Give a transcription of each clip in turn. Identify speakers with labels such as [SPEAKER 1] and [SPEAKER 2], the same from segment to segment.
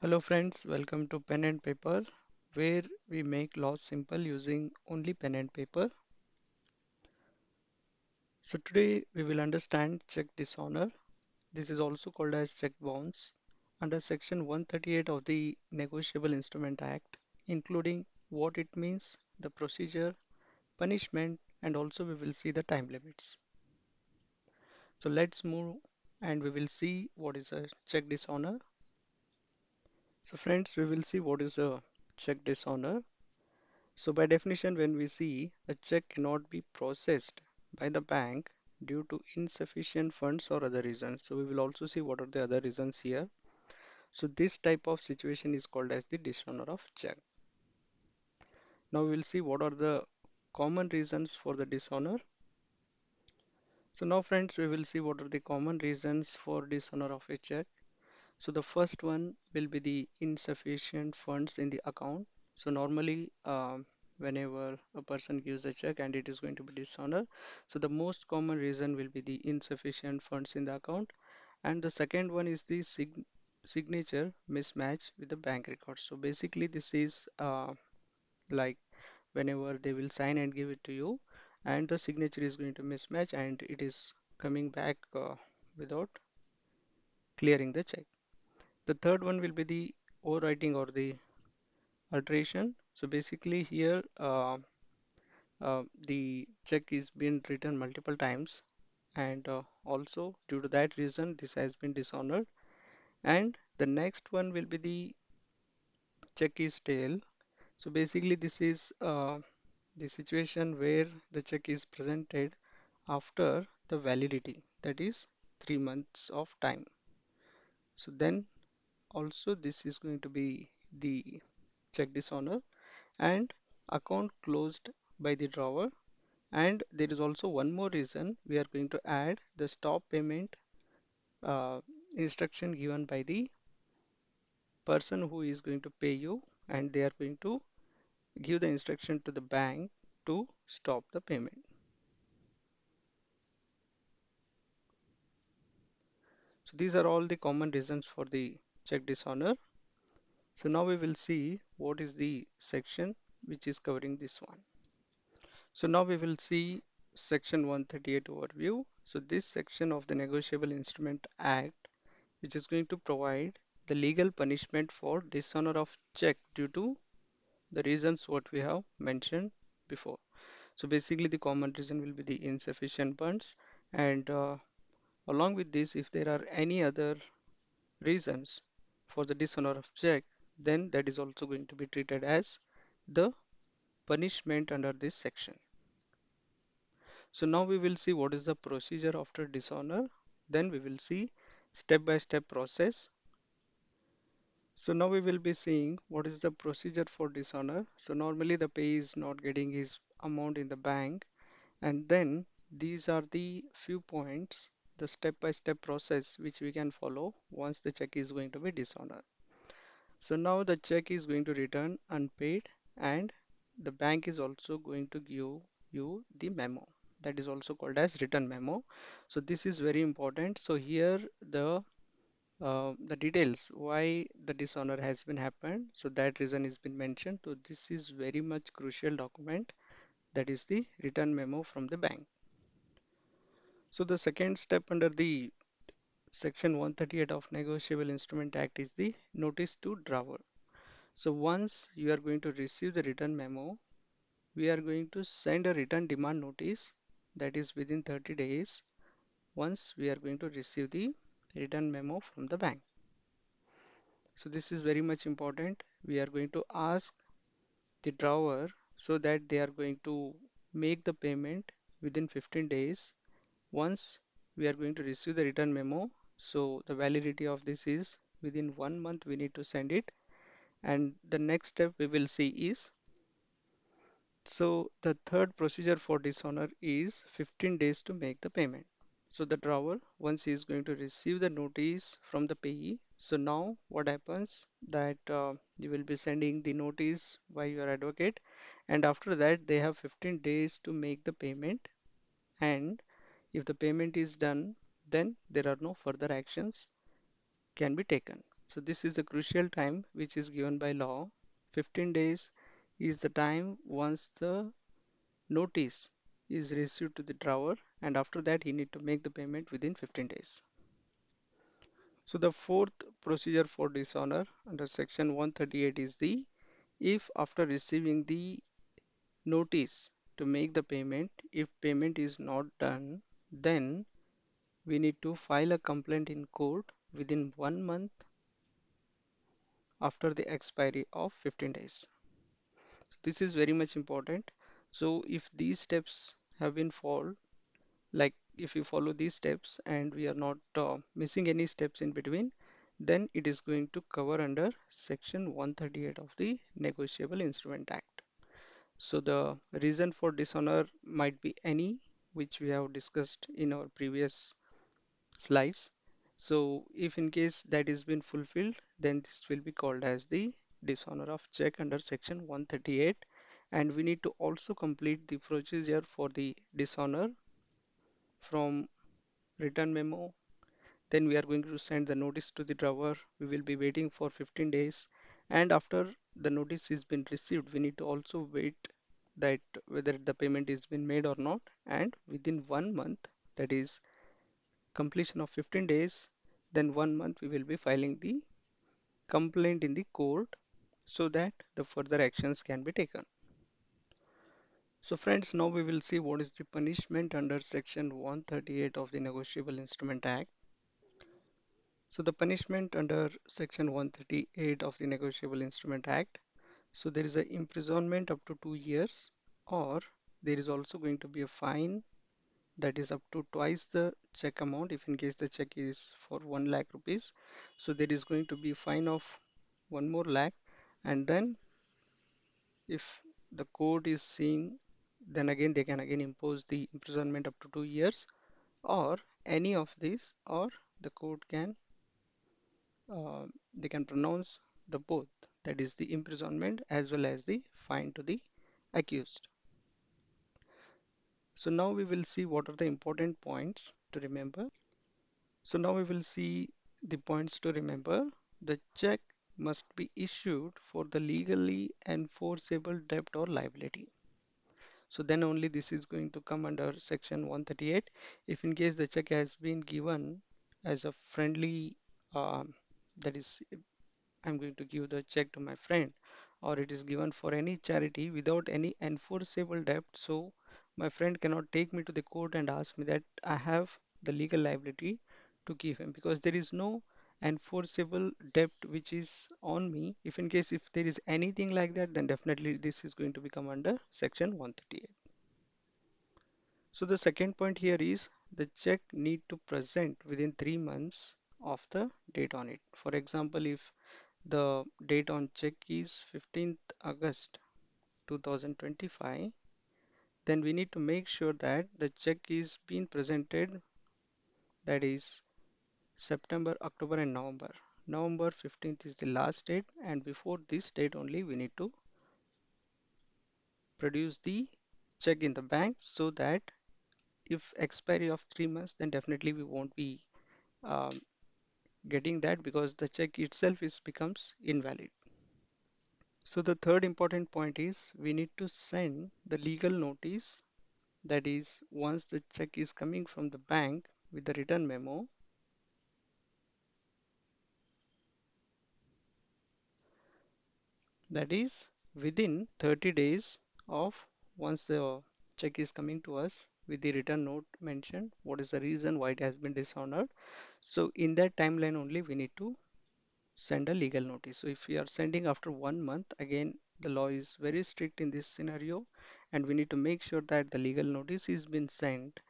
[SPEAKER 1] Hello friends, welcome to Pen and Paper, where we make laws simple using only pen and paper. So today we will understand check dishonor. This is also called as check bounce under section 138 of the Negotiable Instrument Act, including what it means, the procedure, punishment, and also we will see the time limits. So let's move and we will see what is a check dishonor. So friends, we will see what is a check dishonor. So by definition, when we see a check cannot be processed by the bank due to insufficient funds or other reasons. So we will also see what are the other reasons here. So this type of situation is called as the dishonor of check. Now we will see what are the common reasons for the dishonor. So now friends, we will see what are the common reasons for dishonor of a check. So the first one will be the insufficient funds in the account. So normally, whenever a person gives a check and it is going to be dishonor, so the most common reason will be the insufficient funds in the account. And the second one is the signature mismatch with the bank records. So basically, this is like whenever they will sign and give it to you, and the signature is going to mismatch and it is coming back without clearing the check. The third one will be the overwriting or the alteration. So basically here the check is been written multiple times and also due to that reason this has been dishonored. And the next one will be the check is stale. So basically this is the situation where the check is presented after the validity, that is 3 months of time. So then also this is going to be the check dishonor and account closed by the drawer. And there is also one more reason we are going to add the stop payment uh, instruction given by the person who is going to pay you, and they are going to give the instruction to the bank to stop the payment. So these are all the common reasons for the check dishonor. So now we will see what is the section which is covering this one. So now we will see section 138 overview. So this section of the Negotiable Instrument Act, which is going to provide the legal punishment for dishonor of check due to the reasons what we have mentioned before. So basically the common reason will be the insufficient funds, and along with this, if there are any other reasons for the dishonor of check, then that is also going to be treated as the punishment under this section. So now we will see what is the procedure after dishonor. Then we will see step-by-step process. So now we will be seeing what is the procedure for dishonor. So normally the pay is not getting his amount in the bank, and then these are the few points, the step-by-step process which we can follow once the check is going to be dishonored. So now the check is going to return unpaid, and the bank is also going to give you the memo, that is also called as return memo. So this is very important. So here the details why the dishonor has been happened, so that reason has been mentioned. So this is very much crucial document, that is the return memo from the bank. So the second step under the section 138 of Negotiable Instrument Act is the notice to drawer. So once you are going to receive the return memo, we are going to send a return demand notice, that is within 30 days once we are going to receive the return memo from the bank. So this is very much important. We are going to ask the drawer so that they are going to make the payment within 15 days once we are going to receive the return memo. So the validity of this is within 1 month we need to send it. And the next step we will see is, so the third procedure for dishonor is 15 days to make the payment. So the drawer, once he is going to receive the notice from the payee, so now what happens that you will be sending the notice by your advocate, and after that they have 15 days to make the payment, and if the payment is done, then there are no further actions can be taken. So this is a crucial time which is given by law. 15 days is the time once the notice is received to the drawer, and after that he need to make the payment within 15 days. So the fourth procedure for dishonor under section 138 is the if after receiving the notice to make the payment, if payment is not done, then we need to file a complaint in court within 1 month after the expiry of 15 days. This is very much important. So if these steps have been followed, like if we follow these steps and we are not missing any steps in between, then it is going to cover under section 138 of the Negotiable Instrument Act. So the reason for dishonor might be any, which we have discussed in our previous slides. So if in case that is been fulfilled, then this will be called as the dishonor of check under section 138. And we need to also complete the procedure for the dishonor from return memo. Then we are going to send the notice to the drawer. We will be waiting for 15 days. And after the notice is been received, we need to also wait that whether the payment is been made or not. And within 1 month, that is completion of 15 days, then 1 month we will be filing the complaint in the court so that the further actions can be taken. So friends, now we will see what is the punishment under section 138 of the Negotiable Instrument Act. So the punishment under section 138 of the Negotiable Instrument Act, so there is a imprisonment up to 2 years, or there is also going to be a fine that is up to twice the check amount if in case the check is for 1 lakh rupees. So there is going to be a fine of 1 more lakh, and then if the court is seeing, then again they can again impose the imprisonment up to 2 years, or any of these, or the court can uh, they can pronounce the both, that is the imprisonment as well as the fine to the accused. So now we will see what are the important points to remember. So now we will see the points to remember. The check must be issued for the legally enforceable debt or liability. So then only this is going to come under section 138. If in case the check has been given as a friendly, that is, I'm going to give the check to my friend, or it is given for any charity without any enforceable debt. So my friend cannot take me to the court and ask me that I have the legal liability to give him, because there is no enforceable debt which is on me. If in case if there is anything like that, then definitely this is going to become under section 138. So the second point here is the check need to present within 3 months of the date on it. For example, if the date on check is 15th August 2025, then we need to make sure that the check is being presented, that is September, October and November. November 15th is the last date, and before this date only we need to produce the check in the bank, so that if expiry of 3 months, then definitely we won't be um, getting that, because the check itself is becomes invalid. So the third important point is we need to send the legal notice, that is once the check is coming from the bank with the return memo, that is within 30 days of once the check is coming to us with the return note mentioned what is the reason why it has been dishonored. So in that timeline only we need to send a legal notice. So if we are sending after 1 month, again the law is very strict in this scenario, and we need to make sure that the legal notice is been sent,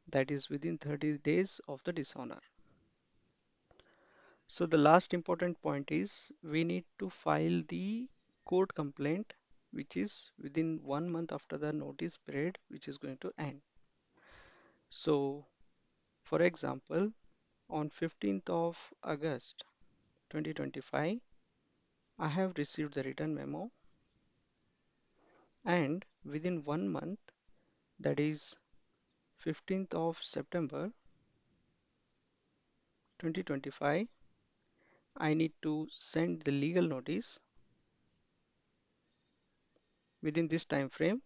[SPEAKER 1] that is within 30 days of the dishonor. So the last important point is we need to file the court complaint which is within 1 month after the notice period which is going to end. So for example, on 15th of August 2025, I have received the return memo, and within 1 month, that is 15th of September 2025, I need to send the legal notice within this time frame,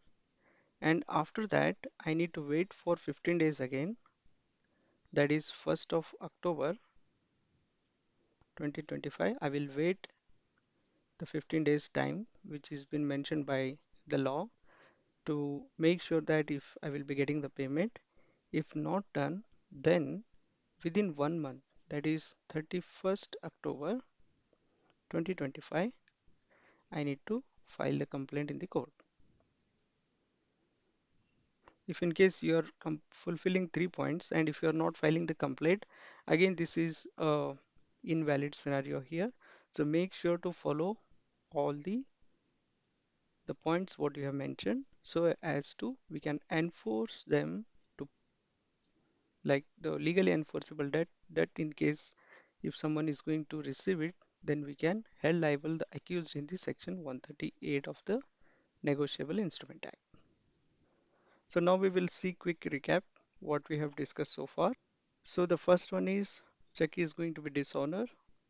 [SPEAKER 1] and after that I need to wait for 15 days again, that is 1st of October 2025. I will wait the 15 days time which has been mentioned by the law to make sure that if I will be getting the payment. If not done, then within 1 month, that is 31st October 2025, I need to file the complaint in the court. If in case you are fulfilling 3 points and if you are not filing the complaint, again this is a invalid scenario here. So make sure to follow all the points what you have mentioned so as to we can enforce them to like the legally enforceable debt, that in case if someone is going to receive it, then we can held liable the accused in the section 138 of the Negotiable Instrument Act. So now we will see quick recap what we have discussed so far. So the first one is check is going to be dishonor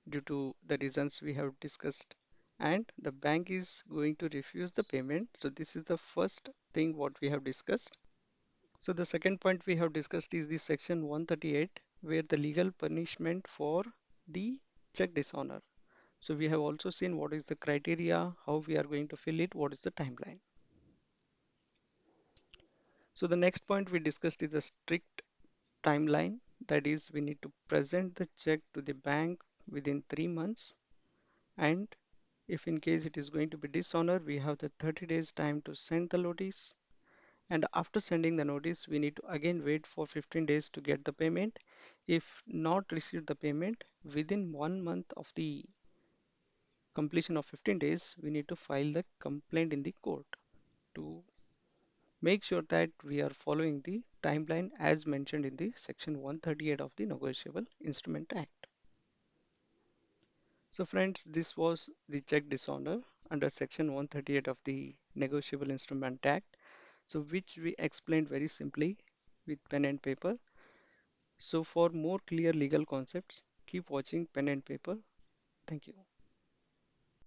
[SPEAKER 1] due to the reasons we have discussed, and the bank is going to refuse the payment. So this is the first thing what we have discussed. So the second point we have discussed is the section 138 where the legal punishment for the check dishonor. So we have also seen what is the criteria, how we are going to fill it, what is the timeline. So the next point we discussed is a strict timeline. That is, we need to present the check to the bank within 3 months. And if in case it is going to be dishonor, we have the 30 days time to send the notice. And after sending the notice, we need to again wait for 15 days to get the payment. If not received the payment within 1 month of the completion of 15 days, we need to file the complaint in the court to make sure that we are following the timeline as mentioned in the section 138 of the Negotiable Instrument Act. So friends, this was the check dishonor under section 138 of the Negotiable Instrument Act, so which we explained very simply with pen and paper. So for more clear legal concepts, keep watching pen and paper. Thank you.